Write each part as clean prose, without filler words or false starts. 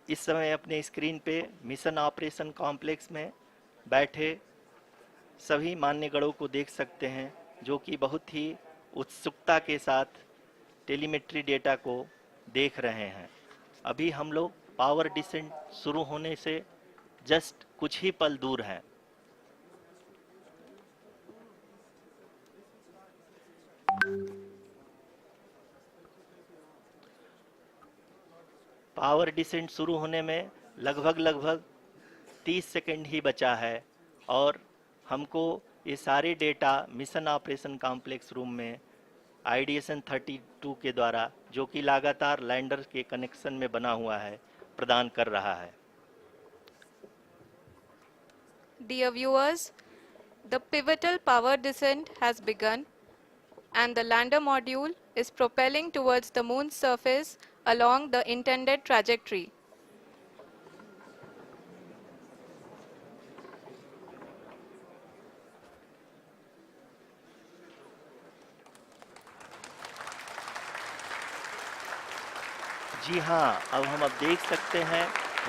इस समय अपने स्क्रीन पे मिशन ऑपरेशन कॉम्प्लेक्स में बैठे सभी मान्यगणों को देख सकते हैं, जो कि बहुत ही उत्सुकता के साथ टेलीमेट्री डेटा को देख रहे हैं। अभी हम लोग पावर डिसेंट शुरू होने से जस्ट कुछ ही पल दूर हैं। पावर डिसेंट शुरू होने में लगभग 30 सेकंड ही बचा है और हमको ये सारे data mission operation complex room में आईडीएसएन 32 के द्वारा, जो कि लगातार लैंडर के कनेक्शन में बना हुआ है, प्रदान कर रहा है। Dear viewers, the pivotal power descent has begun and the lander module is propelling towards the moon's surface along the intended trajectory. जी हाँ, अब हम देख सकते हैं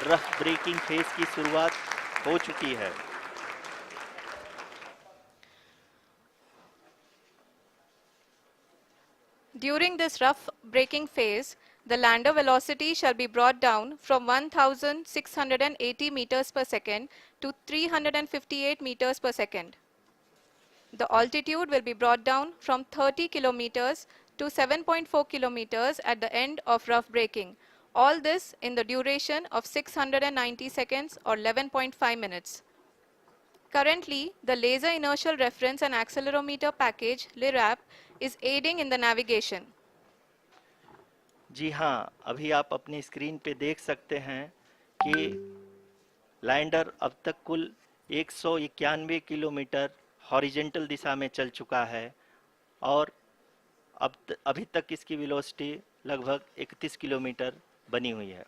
रफ ब्रेकिंग फेज की शुरुआत हो चुकी है। During this rough braking phase, the lander velocity shall be brought down from 1680 meters per second to 358 meters per second. The altitude will be brought down from 30 kilometers to 7.4 kilometers at the end of rough braking. All this in the duration of 690 seconds or 11.5 minutes. Currently, the Laser Inertial Reference and Accelerometer package (LIRAP) is aiding in the navigation. जी हाँ, अभी आप अपनी screen पे देख सकते हैं कि lander अब तक कुल 191 किलोमीटर हॉरिजेंटल दिशा में चल चुका है और अभी तक इसकी वेलोसिटी लगभग 31 किलोमीटर बनी हुई है।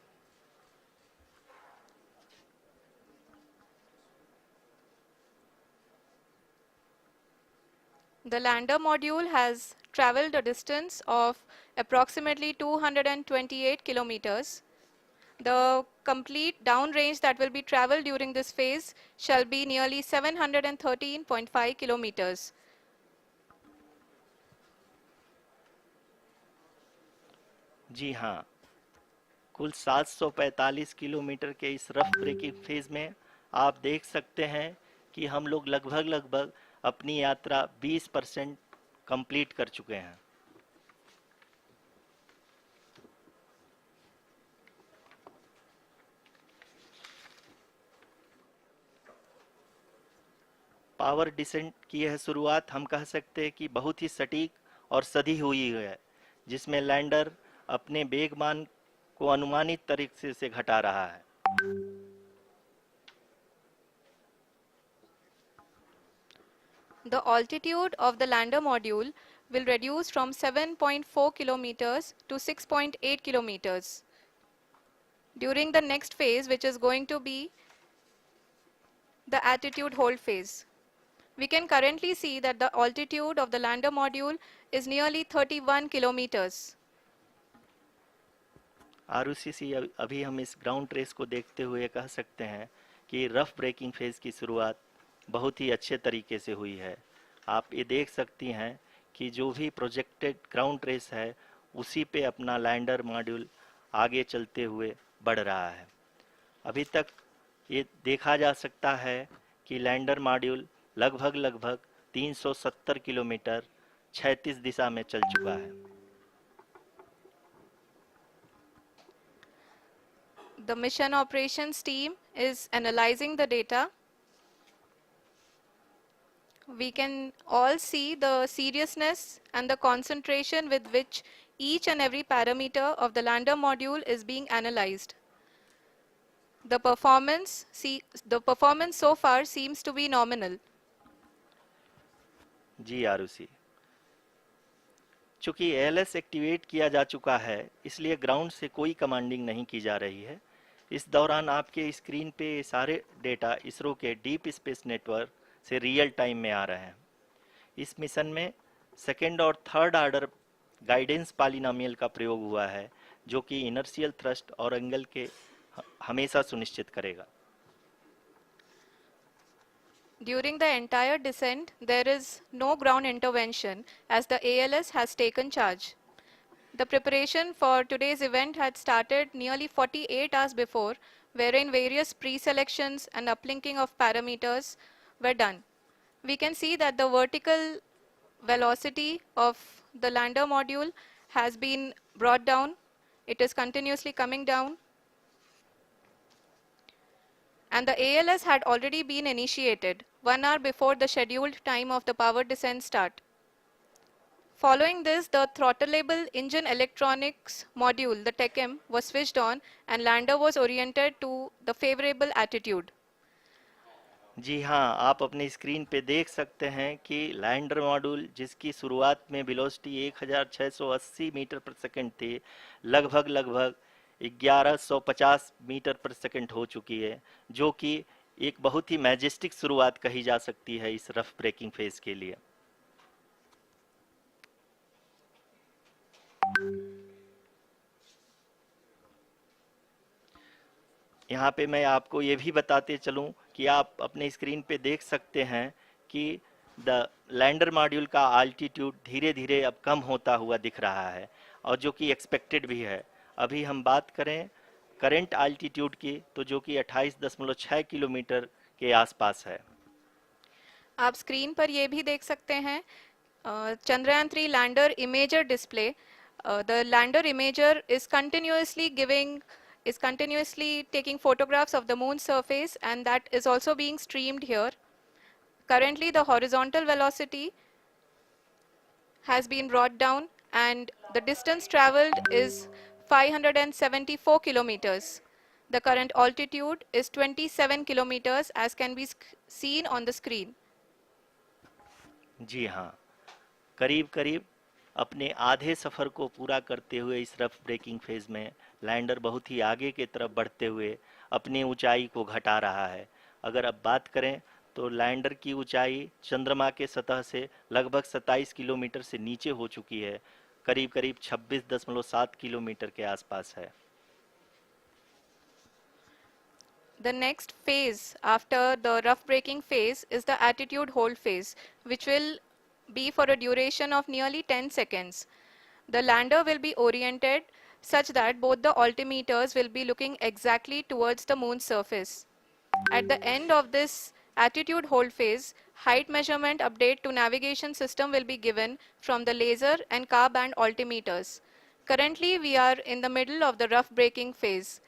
The lander module has traveled a distance of approximately 228 kilometers. The complete downrange that will be traveled during this phase shall be nearly 713.5 kilometers. जी हाँ, कुल 745 किलोमीटर के इस रफ ब्रेकिंग फेज में आप देख सकते हैं कि हम लोग लगभग अपनी यात्रा 20% कंप्लीट कर चुके हैं। पावर डिसेंट की यह शुरुआत हम कह सकते हैं कि बहुत ही सटीक और सधी हुई है, जिसमें लैंडर अपने वेगमान को अनुमानित तरीके से घटा रहा है। The altitude of the lander module will reduce from 7.4 kilometers to 6.8 kilometers. During the next phase, which is going to be the attitude hold phase. We can currently see that the altitude of the lander module is nearly 31 kilometers. Arushi, अभी हम इस ground trace को देखते हुए कह सकते हैं कि रफ ब्रेकिंग फेज की शुरुआत बहुत ही अच्छे तरीके से हुई है। आप ये देख सकती हैं कि जो भी प्रोजेक्टेड ग्राउंड ट्रेस है, उसी पे अपना लैंडर मॉड्यूल आगे चलते हुए बढ़ रहा है। अभी तक ये देखा जा सकता है कि लैंडर मॉड्यूल लगभग 370 किलोमीटर क्षैतिज दिशा में चल चुका है। The mission operations team is analyzing the data. We can all see the seriousness and the concentration with which each and every parameter of the lander module is being analyzed. The performance so far seems to be nominal. जी आरुषि, चूंकि ALS activate किया जा चुका है, इसलिए ground से कोई commanding नहीं की जा रही है। इस दौरान आपके स्क्रीन पे सारे डेटा इसरो के डीप स्पेस नेटवर्क से रियल टाइम में आ रहे हैं। इस मिशन में सेकेंड और थर्ड ऑर्डर गाइडेंस पॉलिनोमियल का प्रयोग हुआ है, जो कि इनर्शियल थ्रस्ट और एंगल के हमेशा सुनिश्चित करेगा। During the entire descent, there is no ground intervention as the ALS has taken charge. The preparation for today's event had started nearly 48 hours before, wherein various pre-selections and uplinking of parameters were done. We can see that the vertical velocity of the lander module has been brought down. It is continuously coming down. And the ALS had already been initiated 1 hour before the scheduled time of the power descent start. Following this, the throttleable engine electronics module, the TECM, was switched on and lander was oriented to the favorable attitude. जी हाँ, आप अपनी screen पे देख सकते हैं कि lander module जिसकी शुरुआत में वेलोसिटी 1680 मीटर पर सेकंड थी, लगभग 1150 मीटर पर सेकंड हो चुकी है, जो कि एक बहुत ही मैजेस्टिक शुरुआत कही जा सकती है इस रफ ब्रेकिंग फेज के लिए। यहाँ पे मैं आपको ये भी बताते चलूँ कि आप अपने स्क्रीन पे देख सकते हैं कि द लैंडर मॉड्यूल का आल्टीट्यूड धीरे धीरे अब कम होता हुआ दिख रहा है, और जो कि एक्सपेक्टेड भी है। अभी हम बात करें करंट आल्टीट्यूड की, तो जो कि 28.6 किलोमीटर के आसपास है। आप स्क्रीन पर ये भी देख सकते हैं Chandrayaan 3 lander imager display. The lander imager is continuously taking photographs of the moon's surface, and that is also being streamed here. Currently, the horizontal velocity has been brought down and the distance traveled is 574 kilometers. The current altitude is 27 kilometers as can be seen on the screen. जी हाँ, करीब करीब अपने आधे सफ़र को पूरा करते हुए इस रफ ब्रेकिंग फेज में लैंडर बहुत ही आगे की तरफ बढ़ते हुए अपनी ऊंचाई को घटा रहा है। अगर अब बात करें तो लैंडर की ऊंचाई चंद्रमा के सतह से लगभग 27 किलोमीटर से नीचे हो चुकी है, करीब करीब 26.7 किलोमीटर के आसपास है। The next phase after the rough braking phase is the attitude hold phase, which will be for a duration of nearly 10 seconds. The lander will be oriented such that both the altimeters will be looking exactly towards the moon's surface. At the end of this attitude hold phase, height measurement update to navigation system will be given from the laser and car band altimeters. Currently, we are in the middle of the rough braking phase.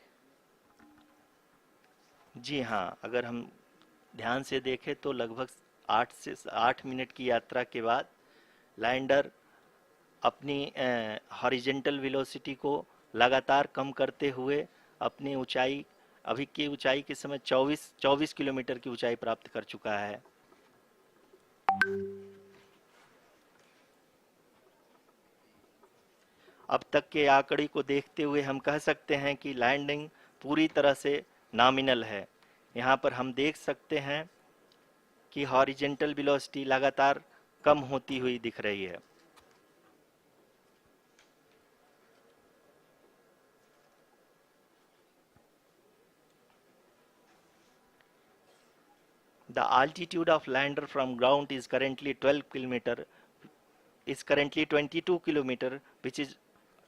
जी हाँ, अगर हम ध्यान से देखें तो लगभग 8 minute की यात्रा के बाद लैंडर अपनी हॉरिजेंटल वेलोसिटी को लगातार कम करते हुए अपनी ऊंचाई, अभी की ऊंचाई के समय 24 किलोमीटर की ऊंचाई प्राप्त कर चुका है। अब तक के आंकड़े को देखते हुए हम कह सकते हैं कि लैंडिंग पूरी तरह से नॉमिनल है। यहाँ पर हम देख सकते हैं कि हॉरिजेंटल वेलोसिटी लगातार कम होती हुई दिख रही है। The altitude of lander from ground is currently 22 kilometer, which is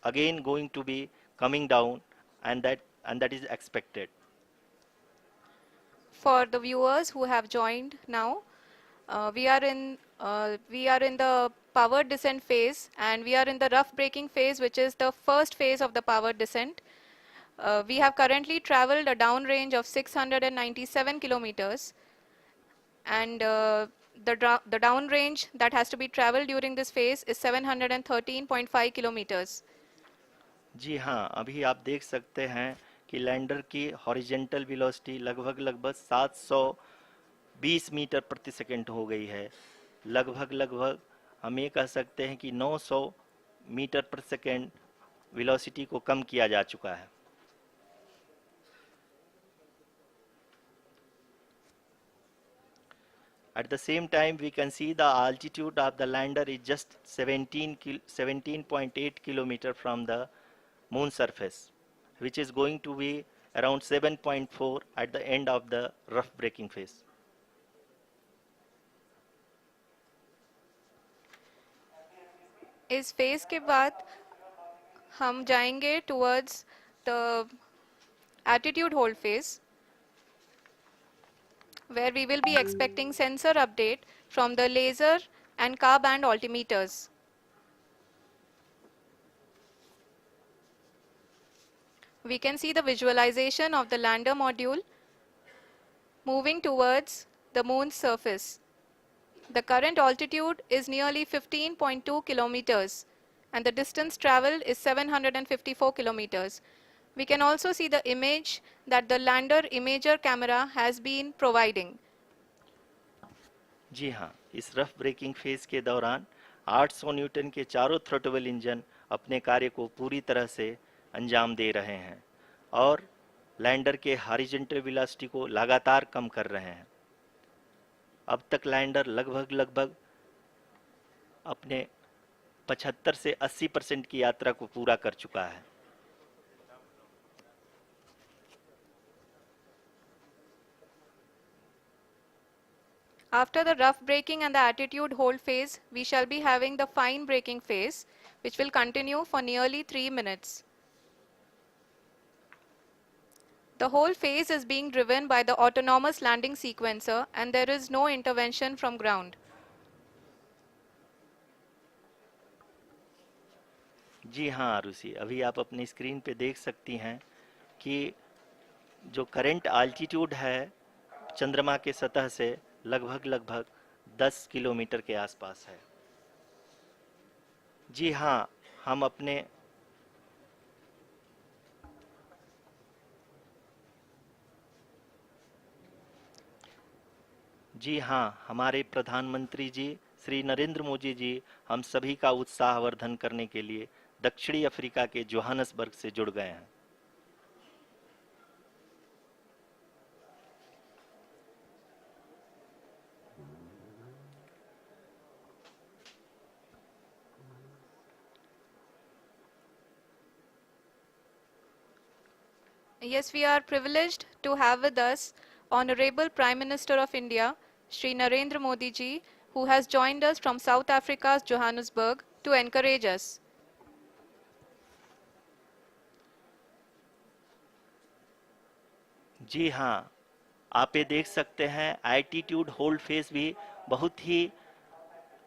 again going to be coming down, and that is expected. For the viewers who have joined now, we are in the power descent phase, and we are in the rough braking phase, which is the first phase of the power descent. We have currently traveled a downrange of 697 kilometers, and the downrange that has to be traveled during this phase is 713.5 kilometers. जी हाँ, अभी आप देख सकते हैं कि lander की horizontal velocity लगभग 720 metre प्रति सेकंड हो गई है। लगभग हम ये कह सकते हैं कि 900 मीटर पर सेकंड वेलोसिटी को कम किया जा चुका है। At the same time, we can see the altitude of the lander is just 17.8 kilometer from the moon surface, which is going to be around 7.4 at the end of the rough braking phase. इस phase के बाद हम जाएंगे towards the attitude hold phase, where we will be expecting sensor update from the laser and car band altimeters. We can see the visualization of the lander module moving towards the moon's surface. The current altitude is nearly 15.2 kilometers and the distance traveled is 754 kilometers. We can also see the image that the lander imager camera has been providing. जी हाँ, इस rough breaking phase के दौरान 800 Newton के चारों throttle engine अपने कार्य को पूरी तरह से अंजाम दे रहे हैं और लैंडर के हॉरिजॉन्टल वेलोसिटी को लगातार कम कर रहे हैं। अब तक लैंडर लगभग अपने 75 से 80% की यात्रा को पूरा कर चुका है। After the rough braking and the attitude hold phase, we shall be having the fine braking phase, which will continue for nearly 3 minutes. The whole phase is being driven by the autonomous landing sequencer and there is no intervention from ground. जी हाँ आरुषि, अभी आप अपनी screen पे देख सकती हैं कि जो करंट आल्टीट्यूड है चंद्रमा के सतह से लगभग 10 किलोमीटर के आसपास है। जी हाँ, हम अपने जी हाँ, हमारे प्रधानमंत्री जी श्री नरेंद्र मोदी जी हम सभी का उत्साहवर्धन करने के लिए दक्षिणी अफ्रीका के जोहानसबर्ग से जुड़ गए हैं। Yes, we are privileged to have with us Honorable Prime Minister of India, Shri Narendra Modi ji, who has joined us from South Africa's Johannesburg to encourage us. जी हाँ, आप ये देख सकते हैं एल्टीट्यूड होल्ड फेस भी बहुत ही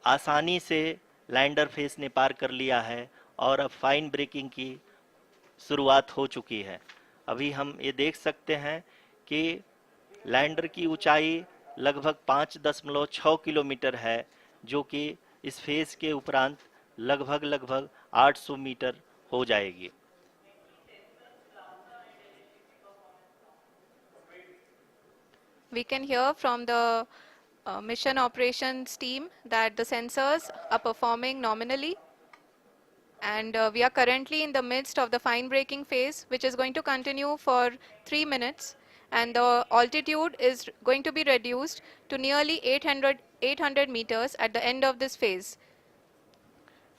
आसानी से लैंडर फेस ने पार कर लिया है और अब फाइन ब्रेकिंग की शुरुआत हो चुकी है। अभी हम ये देख सकते हैं कि लैंडर की ऊंचाई लगभग 5.6 किलोमीटर है, जो कि इस फेज के उपरांत लगभग 800 मीटर हो जाएगी। We can hear from the mission operations team that the sensors are performing nominally. And we are currently in the midst of the fine braking phase, which is going to continue for 3 minutes. And the altitude is going to be reduced to nearly 800 meters at the end of this phase.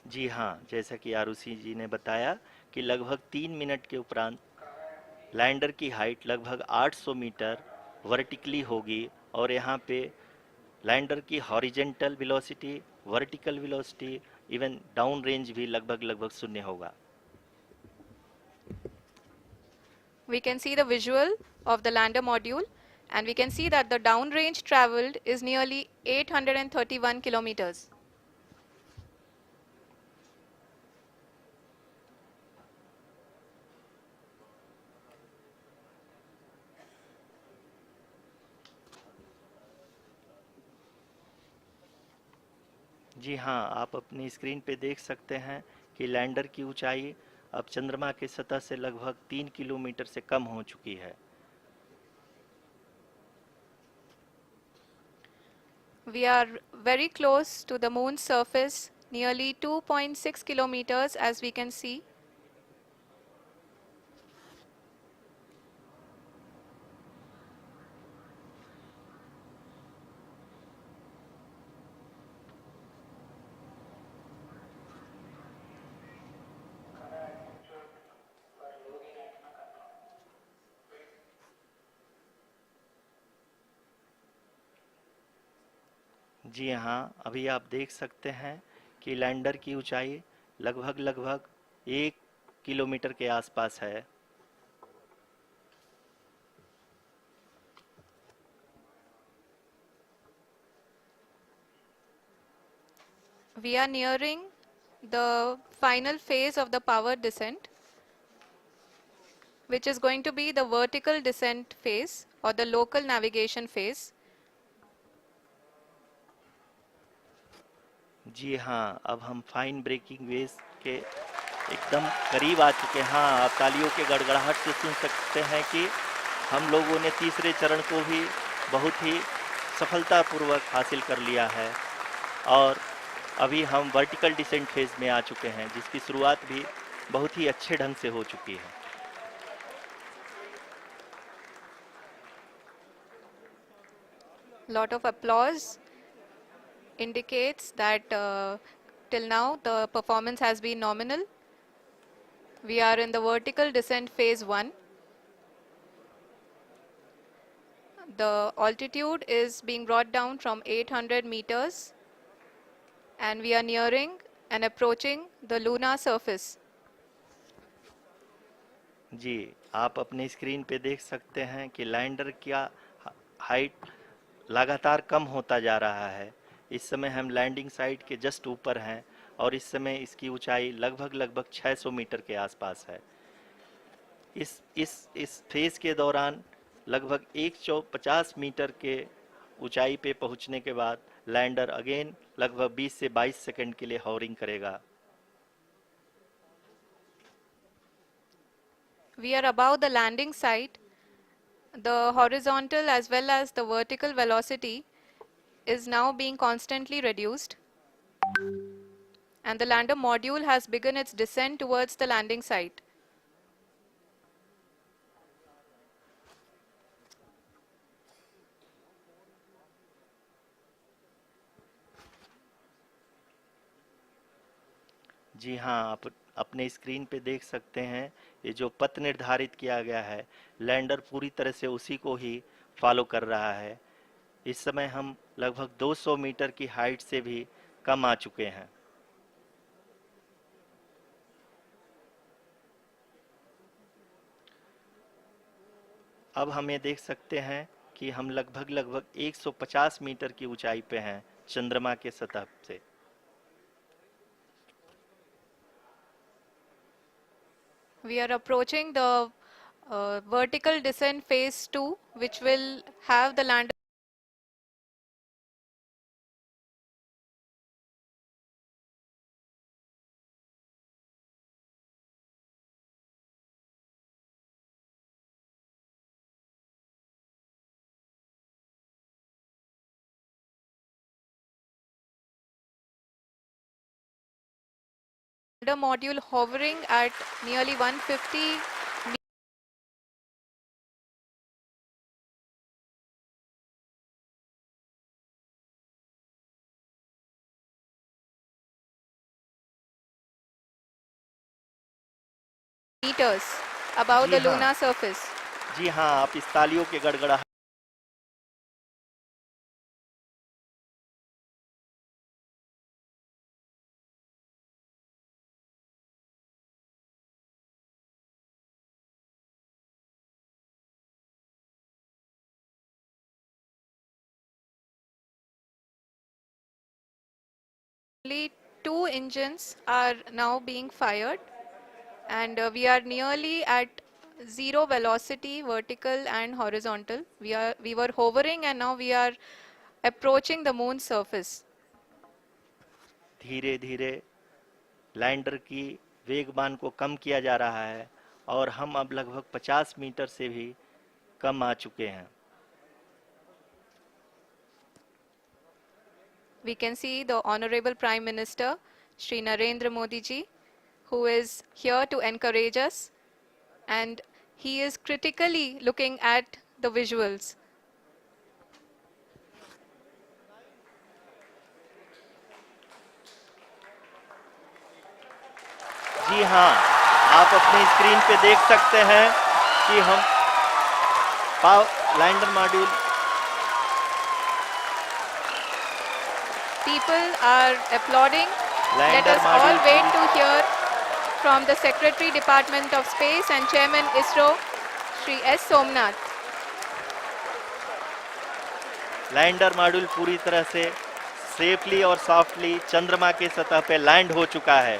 जी हाँ, जैसा कि आरुषि जी ने बताया कि लगभग 3 minute के उपरांत lander की हाइट लगभग 800 मीटर वर्टिकली होगी और यहाँ पे लैंडर की horizontal velocity, vertical velocity, even down range भी लगभग शून्य होगा। We can see the visual of the lander module and we can see that the downrange traveled is nearly 831 kilometers. जी हाँ, आप अपनी स्क्रीन पे देख सकते हैं कि लैंडर की ऊंचाई अब चंद्रमा की सतह से लगभग 3 किलोमीटर से कम हो चुकी है। We are very close to the moon's surface, nearly 2.6 kilometers as we can see. जी हाँ, अभी आप देख सकते हैं कि लैंडर की ऊंचाई लगभग लगभग 1 किलोमीटर के आसपास है। We are nearing the final phase of the power descent, which is going to be the vertical descent phase or the local navigation phase. जी हाँ, अब हम फाइन ब्रेकिंग वेव्स के एकदम करीब आ चुके हैं। हाँ, आप तालियों के गड़गड़ाहट से सुन सकते हैं कि हम लोगों ने तीसरे चरण को भी बहुत ही सफलतापूर्वक हासिल कर लिया है और अभी हम वर्टिकल डिसेंट फेज में आ चुके हैं, जिसकी शुरुआत भी बहुत ही अच्छे ढंग से हो चुकी है। Lot of applause indicates that till now the performance has been nominal. We are in the vertical descent phase 1. The altitude is being brought down from 800 meters and we are nearing and approaching the lunar surface. जी, आप अपने screen पे देख सकते हैं कि lander का height लगातार कम होता जा रहा है। इस समय हम लैंडिंग साइट के जस्ट ऊपर हैं और इस समय इसकी ऊंचाई लगभग लगभग 600 मीटर के आसपास है। इस फेज के दौरान लगभग 150 मीटर के ऊंचाई पे पहुंचने के बाद लैंडर अगेन लगभग 20 से 22 सेकंड के लिए हॉवरिंग करेगा। We are above the landing site. The horizontal as well as the vertical velocity is now being constantly reduced and the lander module has begun its descent towards the landing site. जी हाँ, आप अपने screen पे देख सकते हैं ये जो पथ निर्धारित किया गया है, लैंडर पूरी तरह से उसी को ही फॉलो कर रहा है। इस समय हम लगभग 200 मीटर की हाइट से भी कम आ चुके हैं। अब हम ये देख सकते हैं कि हम लगभग लगभग 150 मीटर की ऊंचाई पे हैं चंद्रमा के सतह से। We are approaching the vertical descent phase 2, which will have the lander module hovering at nearly 150 meters above ji the हाँ, lunar surface. जी हाँ, आप इस तालियों के गड़गड़ाहट Only 2 engines are now being fired and we are nearly at zero velocity, vertical and horizontal. We were hovering and now we are approaching the moon's surface. धीरे धीरे lander की वेगमान को कम किया जा रहा है और हम अब लगभग 50 मीटर से भी कम आ चुके हैं। We can see the Honorable Prime Minister, Shri Narendra Modi ji, who is here to encourage us and he is critically looking at the visuals. जी हाँ, आप अपनी स्क्रीन पे देख सकते हैं कि हम lander module People are applauding. Let lander us all module wait to hear from the Secretary Department of Space and Chairman ISRO, Shri S. Somnath. Lander module पूरी तरह से सेफली और सॉफ्टली चंद्रमा के सतह पे लैंड हो चुका है।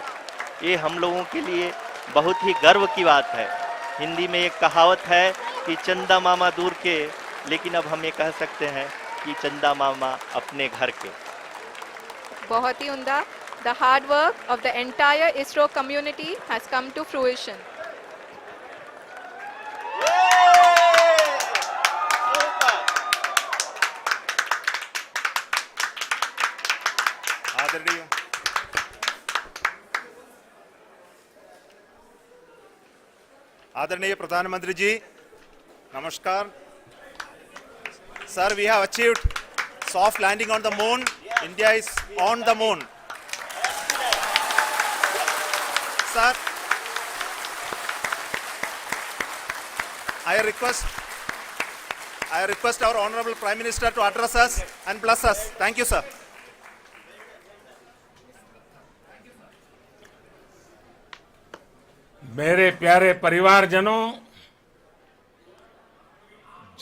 ये हम लोगों के लिए बहुत ही गर्व की बात है। हिंदी में एक कहावत है कि चंदा मामा दूर के, लेकिन अब हम ये कह सकते हैं कि चंदा मामा अपने घर के। बहुत ही उम्दा. The hard work of the entire ISRO community has come to fruition. आदरणीय आदरणीय प्रधानमंत्री जी, नमस्कार. Sir, we have achieved soft landing on the moon. India is on the moon. Sir, I request our Honorable Prime Minister to address us and bless us. Thank you, sir. मेरे प्यारे परिवारजनों,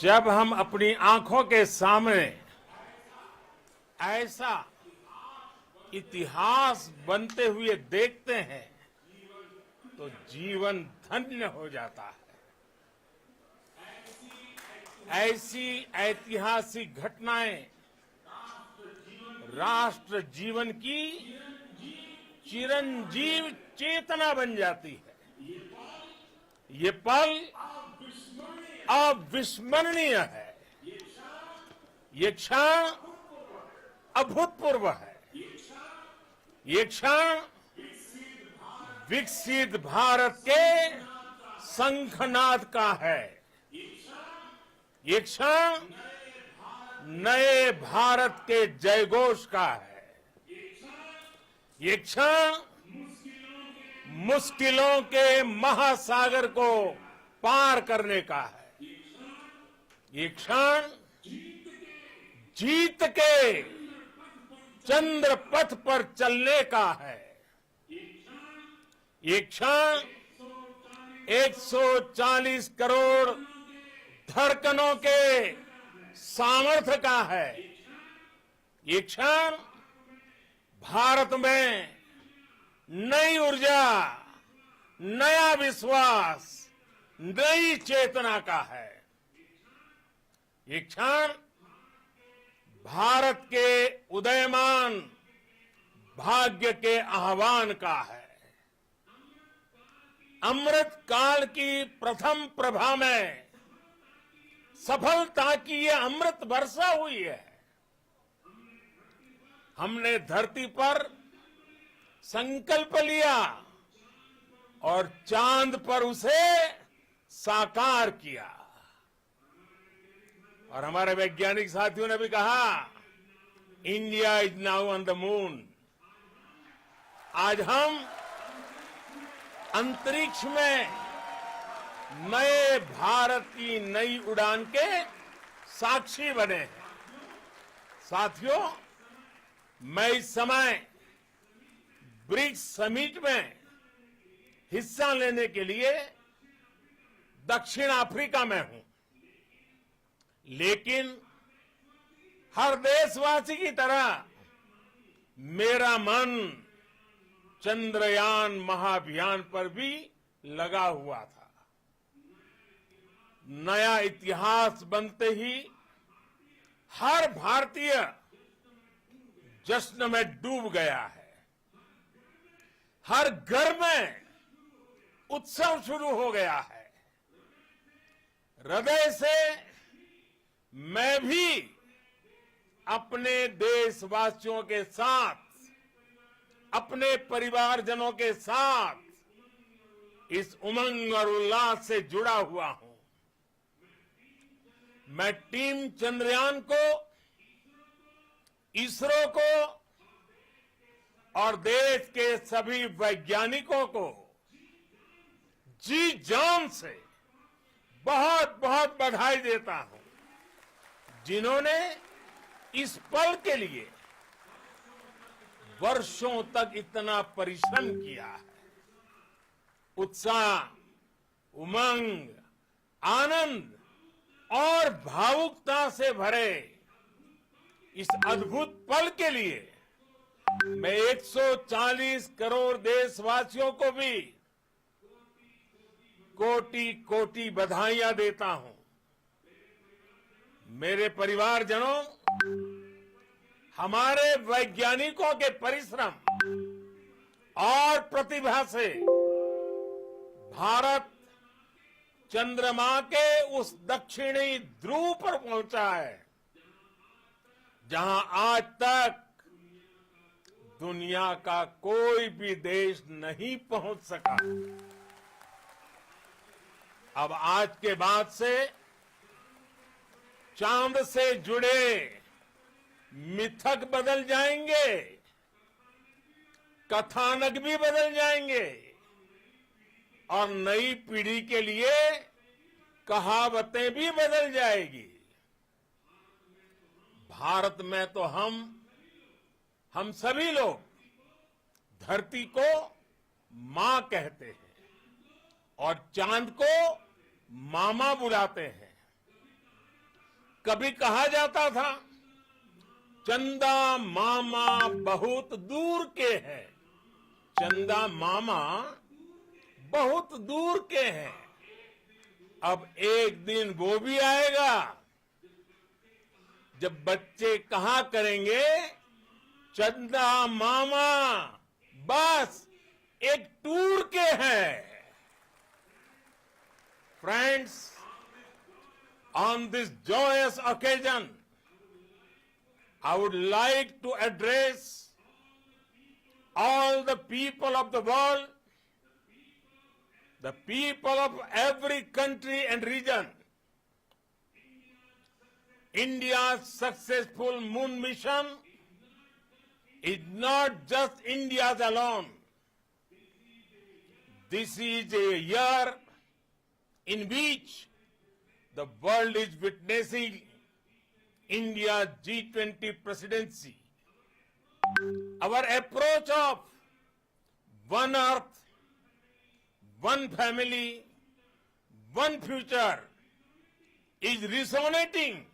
जब हम अपनी आंखों के सामने ऐसा इतिहास बनते हुए देखते हैं तो जीवन धन्य हो जाता है। ऐसी ऐतिहासिक घटनाएं राष्ट्र जीवन की चिरंजीव चेतना बन जाती है। ये पल अविस्मरणीय है। ये क्षण अभूतपूर्व है। ये क्षण विकसित भारत के शंखनाद का है। ये क्षण नए भारत के जयघोष का है। ये क्षण मुश्किलों के महासागर को पार करने का है। ये क्षण जीत के चंद्र पथ पर चलने का है। ये क्षण 140 करोड़ धड़कनों के सामर्थ्य का है। ये क्षण भारत में नई ऊर्जा, नया विश्वास, नई चेतना का है। ये क्षण भारत के उदयमान भाग्य के आह्वान का है। अमृत काल की प्रथम प्रभा में सफलता की ये अमृत वर्षा हुई है। हमने धरती पर संकल्प लिया और चांद पर उसे साकार किया। और हमारे वैज्ञानिक साथियों ने भी कहा, India is now on the moon. आज हम अंतरिक्ष में नए भारत की नई उड़ान के साक्षी बने हैं। साथियों, मैं इस समय ब्रिक्स समिट में हिस्सा लेने के लिए दक्षिण अफ्रीका में हूं, लेकिन हर देशवासी की तरह मेरा मन चंद्रयान महाअभियान पर भी लगा हुआ था। नया इतिहास बनते ही हर भारतीय जश्न में डूब गया है। हर घर में उत्सव शुरू हो गया है। हृदय से मैं भी अपने देशवासियों के साथ, अपने परिवारजनों के साथ इस उमंग और उल्लास से जुड़ा हुआ हूं। मैं टीम चंद्रयान को, इसरो को और देश के सभी वैज्ञानिकों को जी जान से बहुत बहुत बधाई देता हूं, जिन्होंने इस पल के लिए वर्षों तक इतना परिश्रम किया है। उत्साह, उमंग, आनंद और भावुकता से भरे इस अद्भुत पल के लिए मैं 140 करोड़ देशवासियों को भी कोटि कोटि बधाइयां देता हूं। मेरे परिवारजनों, हमारे वैज्ञानिकों के परिश्रम और प्रतिभा से भारत चंद्रमा के उस दक्षिणी ध्रुव पर पहुंचा है जहां आज तक दुनिया का कोई भी देश नहीं पहुंच सका। अब आज के बाद से चांद से जुड़े मिथक बदल जाएंगे, कथानक भी बदल जाएंगे और नई पीढ़ी के लिए कहावतें भी बदल जाएगी। भारत में तो हम सभी लोग धरती को मां कहते हैं और चांद को मामा बुलाते हैं। कभी कहा जाता था चंदा मामा बहुत दूर के हैं, चंदा मामा बहुत दूर के हैं। अब एक दिन वो भी आएगा जब बच्चे कहा करेंगे चंदा मामा बस एक टूर के हैं। Friends, on this joyous occasion, I would like to address all the people of the world, the people of every country and region. India's successful moon mission is not just India's alone. This is a year in which the world is witnessing India's G20 presidency. Our approach of one earth, one family, one future is resonating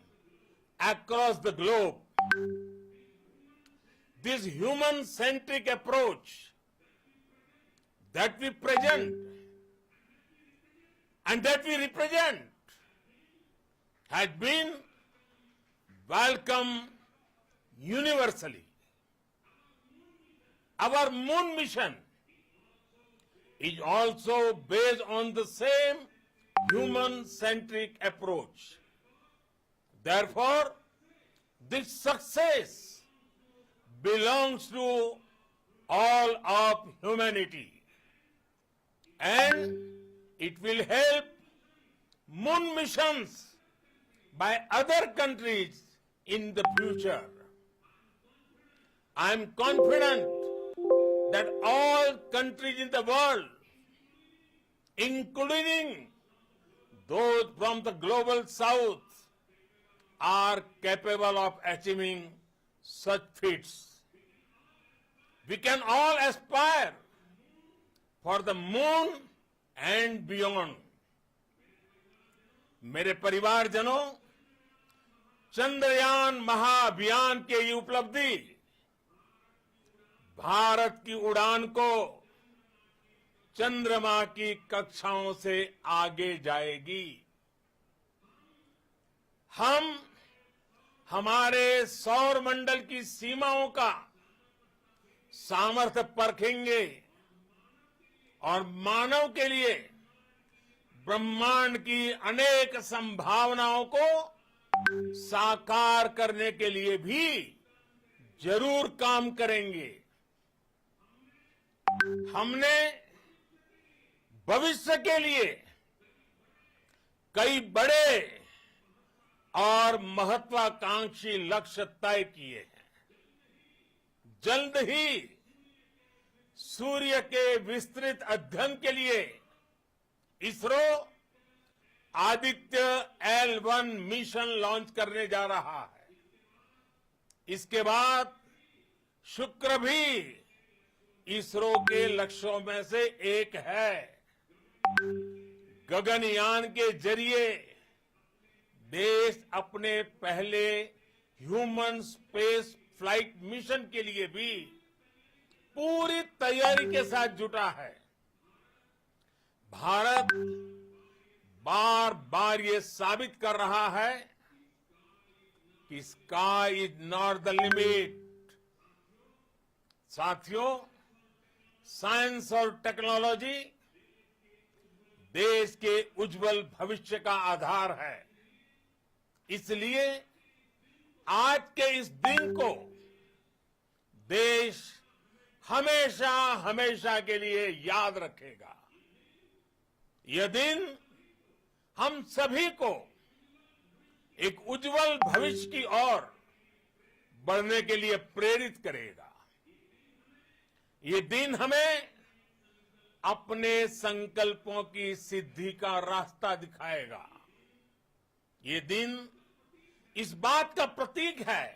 across the globe. This human-centric approach that we present and that we represent has been welcomed universally. Our moon mission is also based on the same human-centric approach. Therefore, this success belongs to all of humanity, and it will help moon missions by other countries in the future. I am confident that all countries in the world, including those from the global south, are capable of achieving such feats. We can all aspire for the moon and beyond. मेरे परिवारजनों, चंद्रयान महाअभियान की ये उपलब्धि भारत की उड़ान को चंद्रमा की कक्षाओं से आगे जाएगी। हम हमारे सौर मंडल की सीमाओं का सामर्थ्य परखेंगे और मानव के लिए ब्रह्मांड की अनेक संभावनाओं को साकार करने के लिए भी जरूर काम करेंगे। हमने भविष्य के लिए कई बड़े और महत्वाकांक्षी लक्ष्य तय किए हैं। जल्द ही सूर्य के विस्तृत अध्ययन के लिए ISRO Aditya L1 mission launch करने जा रहा है। इसके बाद शुक्र भी इसरो के लक्ष्यों में से एक है। गगनयान के जरिए देश अपने पहले ह्यूमन स्पेस फ्लाइट मिशन के लिए भी पूरी तैयारी के साथ जुटा है। भारत बार बार ये साबित कर रहा है कि sky is not the limit. साथियों, साइंस और टेक्नोलॉजी देश के उज्जवल भविष्य का आधार है। इसलिए आज के इस दिन को देश हमेशा हमेशा के लिए याद रखेगा। यह दिन हम सभी को एक उज्जवल भविष्य की ओर बढ़ने के लिए प्रेरित करेगा। ये दिन हमें अपने संकल्पों की सिद्धि का रास्ता दिखाएगा। ये दिन इस बात का प्रतीक है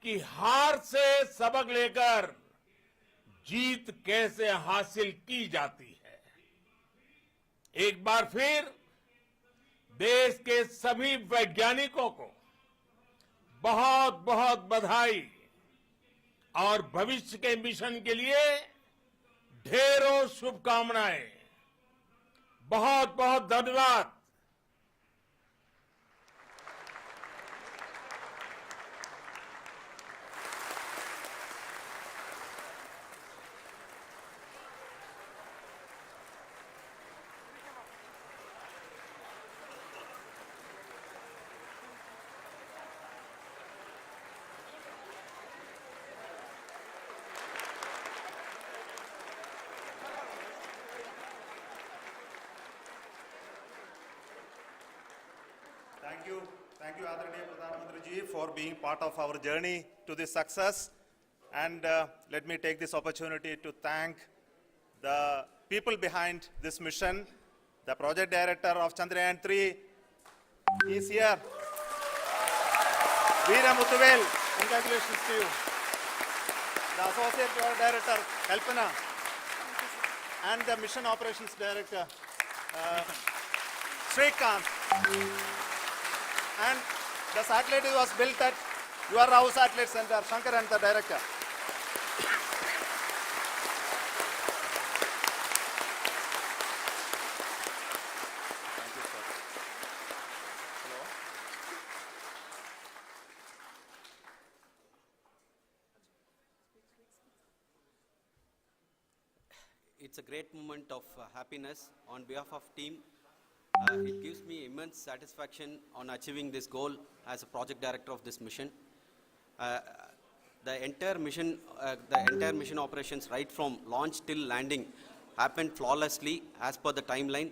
कि हार से सबक लेकर जीत कैसे हासिल की जाती है। एक बार फिर देश के सभी वैज्ञानिकों को बहुत बहुत बधाई और भविष्य के मिशन के लिए ढेरों शुभकामनाएं। बहुत बहुत धन्यवाद। Thank you, Adharaniya Pradhan Mantri ji, for being part of our journey to this success. And let me take this opportunity to thank the people behind this mission. The project director of Chandrayaan 3 is here. Veera Muthuvel, congratulations to you. The associate project director, Kalpana, and the mission operations director, Srikanth. And the satellite was built at your Rao Satellite Center, Shankar and the director. Thank you, sir. Hello. It's a great moment of happiness on behalf of team. It gives me immense satisfaction on achieving this goal as a project director of this mission. The entire mission operations right from launch till landing happened flawlessly as per the timeline,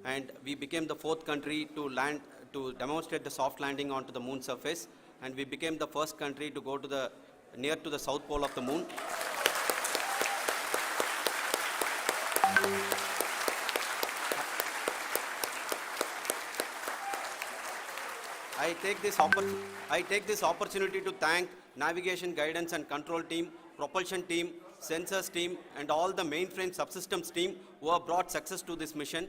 and we became the 4th country to demonstrate the soft landing onto the moon surface, and we became the first country to go to near to the south pole of the moon. I take this opportunity to thank navigation, guidance and control team, propulsion team, sensors team and all the mainframe subsystems team who have brought success to this mission.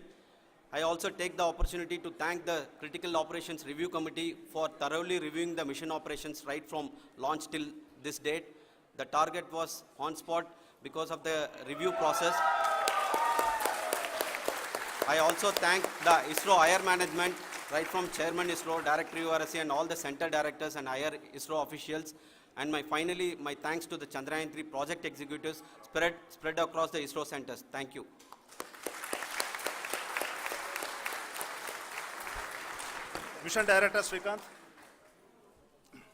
I also take the opportunity to thank the Critical Operations Review Committee for thoroughly reviewing the mission operations right from launch till this date. The target was on spot because of the review process. I also thank the ISRO higher management, right from Chairman ISRO, Director URSC and all the center directors and higher ISRO officials. And finally, my thanks to the Chandrayaan 3 project executives spread across the ISRO centers. Thank you. Mission Director Srikanth.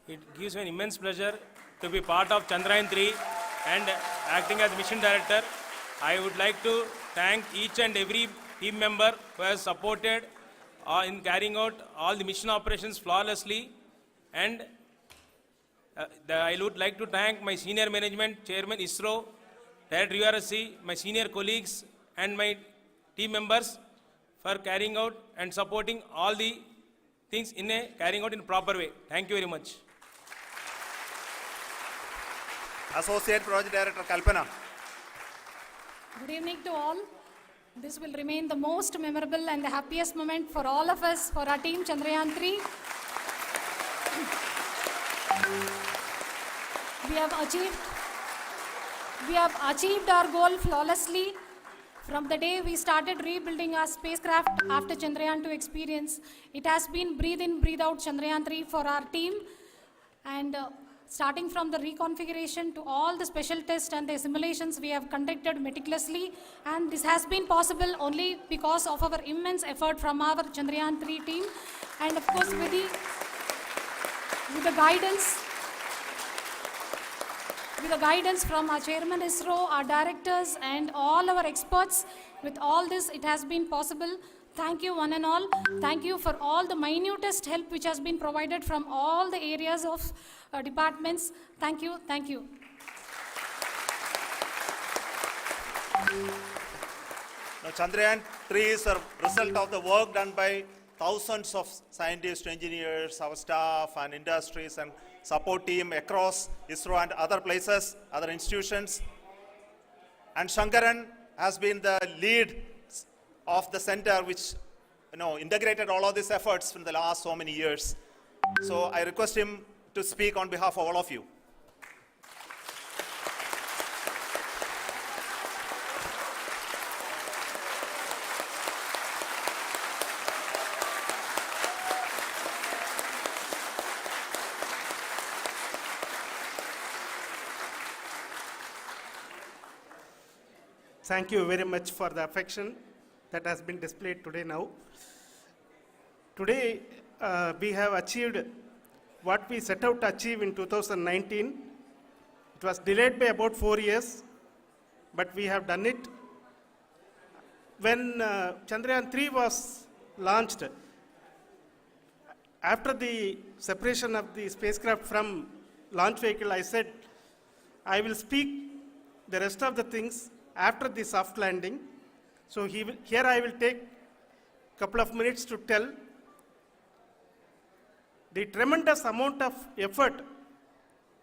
It gives me an immense pleasure to be part of Chandrayaan 3 and acting as Mission Director. I would like to thank each and every team member who has supported in carrying out all the mission operations flawlessly. And I would like to thank my senior management, Chairman ISRO, Director URSC, my senior colleagues and my team members for carrying out and supporting all the things carrying out in a proper way. Thank you very much. Associate Project Director Kalpana. Good evening to all. This will remain the most memorable and the happiest moment for all of us, for our team Chandrayaan 3. We have achieved our goal flawlessly. From the day we started rebuilding our spacecraft after Chandrayaan 2 experience, it has been breathe in, breathe out Chandrayaan 3 for our team. And starting from the reconfiguration to all the special tests and the simulations we have conducted meticulously, and this has been possible only because of our immense effort from our Chandrayaan 3 team, and of course with the guidance from our chairman ISRO, our directors and all our experts. With all this, it has been possible. Thank you one and all. Thank you for all the minutest help which has been provided from all the areas of departments. Thank you. Thank you. Now, Chandrayaan 3 is a result of the work done by thousands of scientists, engineers, our staff and industries and support team across ISRO and other places, other institutions. And Shankaran has been the lead of the center which integrated all of these efforts in the last so many years. So I request him to speak on behalf of all of you. Thank you very much for the affection that has been displayed today now. Today, we have achieved what we set out to achieve in 2019. It was delayed by about 4 years, but we have done it. When Chandrayaan 3 was launched, after the separation of the spacecraft from launch vehicle, I said, I will speak the rest of the things after the soft landing. So here I will take a couple of minutes to tell the tremendous amount of effort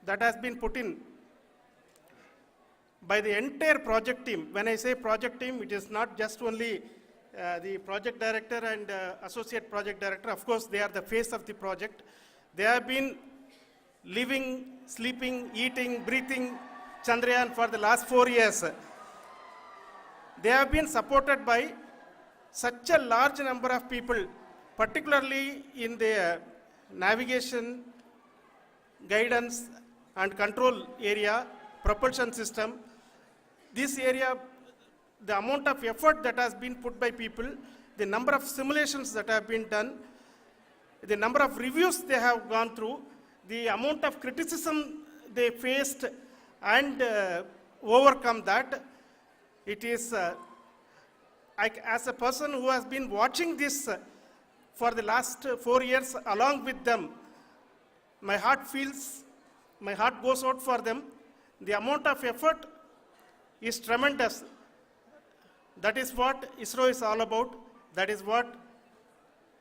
that has been put in by the entire project team. When I say project team, it is not just only the project director and associate project director. Of course, they are the face of the project. They have been living, sleeping, eating, breathing Chandrayaan for the last 4 years. They have been supported by such a large number of people, particularly in the navigation, guidance and control area, propulsion system. This area, the amount of effort that has been put by people, the number of simulations that have been done, the number of reviews they have gone through, the amount of criticism they faced and overcome that. It is, as a person who has been watching this for the last 4 years along with them, my heart goes out for them. The amount of effort is tremendous. That is what ISRO is all about. That is what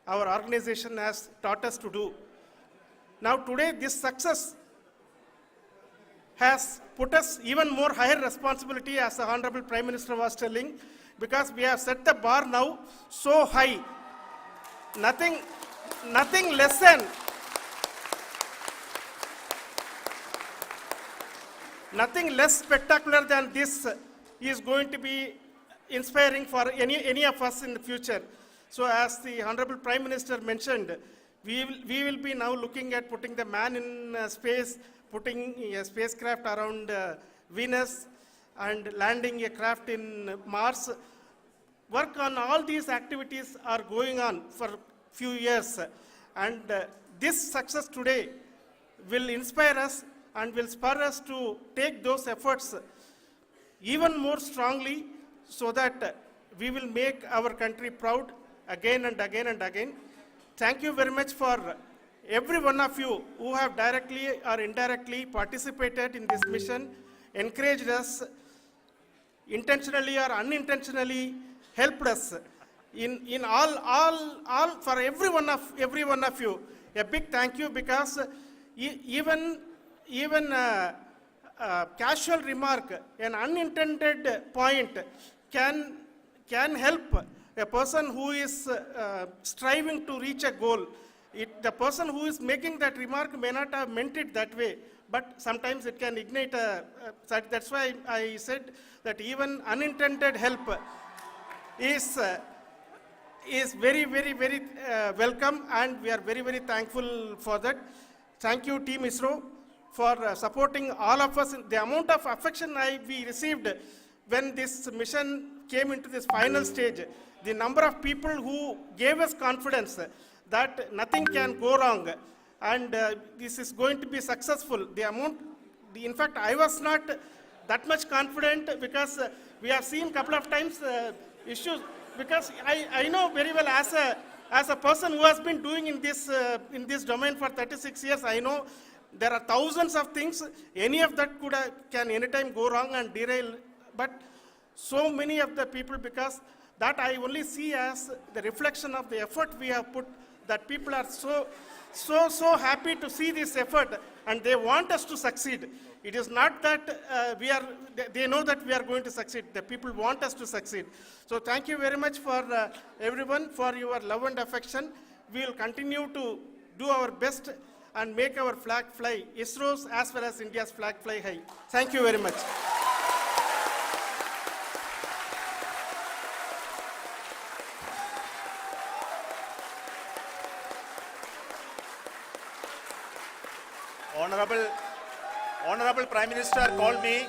our organization has taught us to do. Now today, this success has put us even more higher responsibility, as the Honorable Prime Minister was telling, because we have set the bar now so high. Nothing less spectacular than this is going to be inspiring for any of us in the future. So as the Honorable Prime Minister mentioned, we will be now looking at putting the man in space, putting a spacecraft around Venus and landing a craft in Mars. Work on all these activities are going on for few years, and this success today will inspire us and will spur us to take those efforts even more strongly, so that we will make our country proud again and again and again. Thank you very much for every one of you who have directly or indirectly participated in this mission, encouraged us, intentionally or unintentionally helped us in all for every one of you. A big thank you, because even casual remark, an unintended point can help a person who is striving to reach a goal. The person who is making that remark may not have meant it that way, but sometimes it can ignite that's why I said that even unintended help is very, very, very welcome, and we are very, very thankful for that. Thank you, Team ISRO, for supporting all of us. The amount of affection we received when this mission came into this final stage, the number of people who gave us confidence that nothing can go wrong, and this is going to be successful. In fact, I was not that much confident, because we have seen a couple of times issues, because I know very well as a person who has been doing in this domain for 36 years, I know there are thousands of things. Any of that can anytime go wrong and derail, but so many of the people, because that I only see as the reflection of the effort we have put, that people are so happy to see this effort, and they want us to succeed. It is not that they know that we are going to succeed. The people want us to succeed. So thank you very much for everyone, for your love and affection. We will continue to do our best and make our flag fly, ISRO's as well as India's flag fly high. Thank you very much. Honorable Prime Minister called me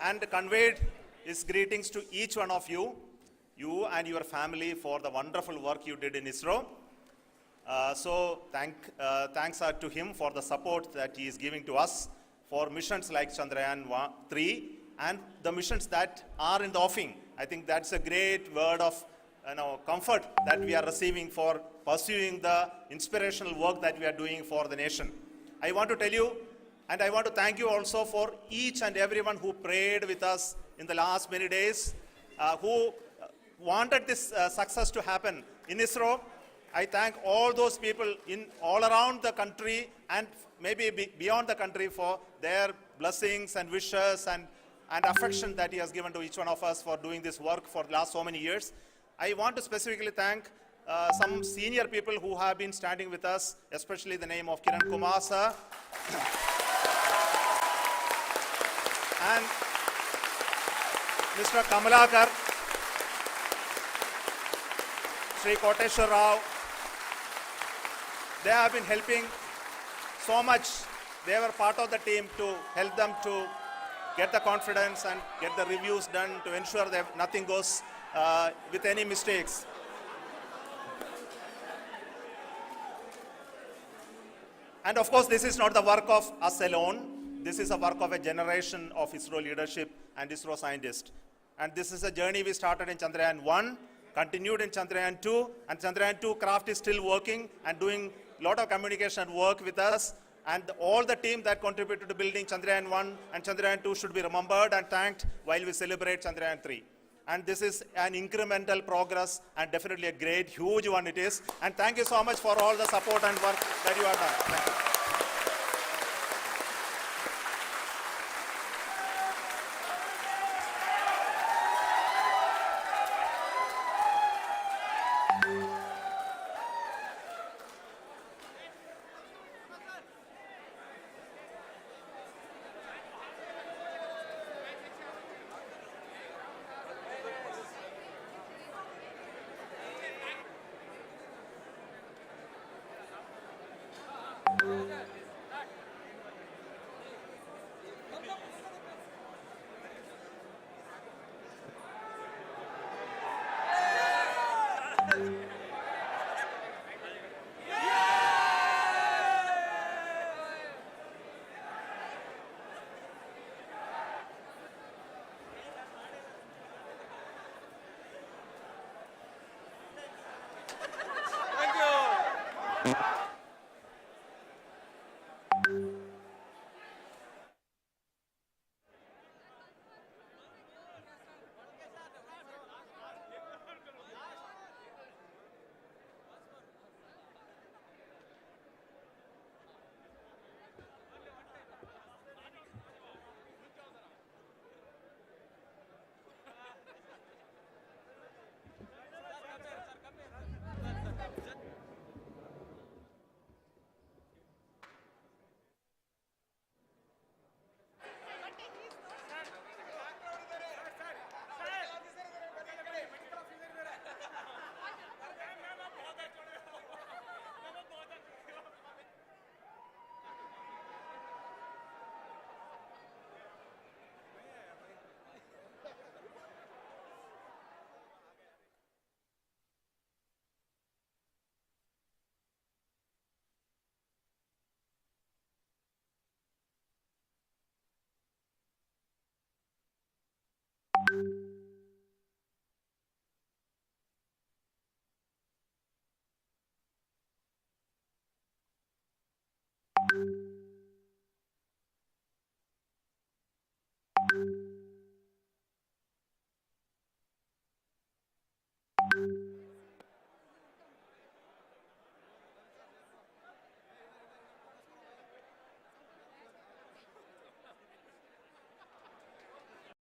and conveyed his greetings to each one of you and your family, for the wonderful work you did in ISRO. Thanks are to him for the support that he is giving to us for missions like Chandrayaan 3 and the missions that are in the offing. I think that's a great word of comfort that we are receiving for pursuing the inspirational work that we are doing for the nation. I want to tell you, and I want to thank you also for each and everyone who prayed with us in the last many days, who wanted this success to happen in ISRO. I thank all those people all around the country and maybe beyond the country for their blessings and wishes and affection that he has given to each one of us for doing this work for the last so many years. I want to specifically thank some senior people who have been standing with us, especially the name of Kiran Kumar sir and Mr. Kamalakar, Sri Koteshwar Rao. They have been helping so much. They were part of the team to help them to get the confidence and get the reviews done to ensure that nothing goes with any mistakes. And of course, this is not the work of us alone. This is a work of a generation of ISRO leadership and ISRO scientists. And this is a journey we started in Chandrayaan 1, continued in Chandrayaan 2, and Chandrayaan 2 craft is still working and doing a lot of communication work with us. And all the team that contributed to building Chandrayaan 1 and Chandrayaan 2 should be remembered and thanked while we celebrate Chandrayaan 3. And this is an incremental progress and definitely a great, huge one it is. And thank you so much for all the support and work that you have done. Thank you.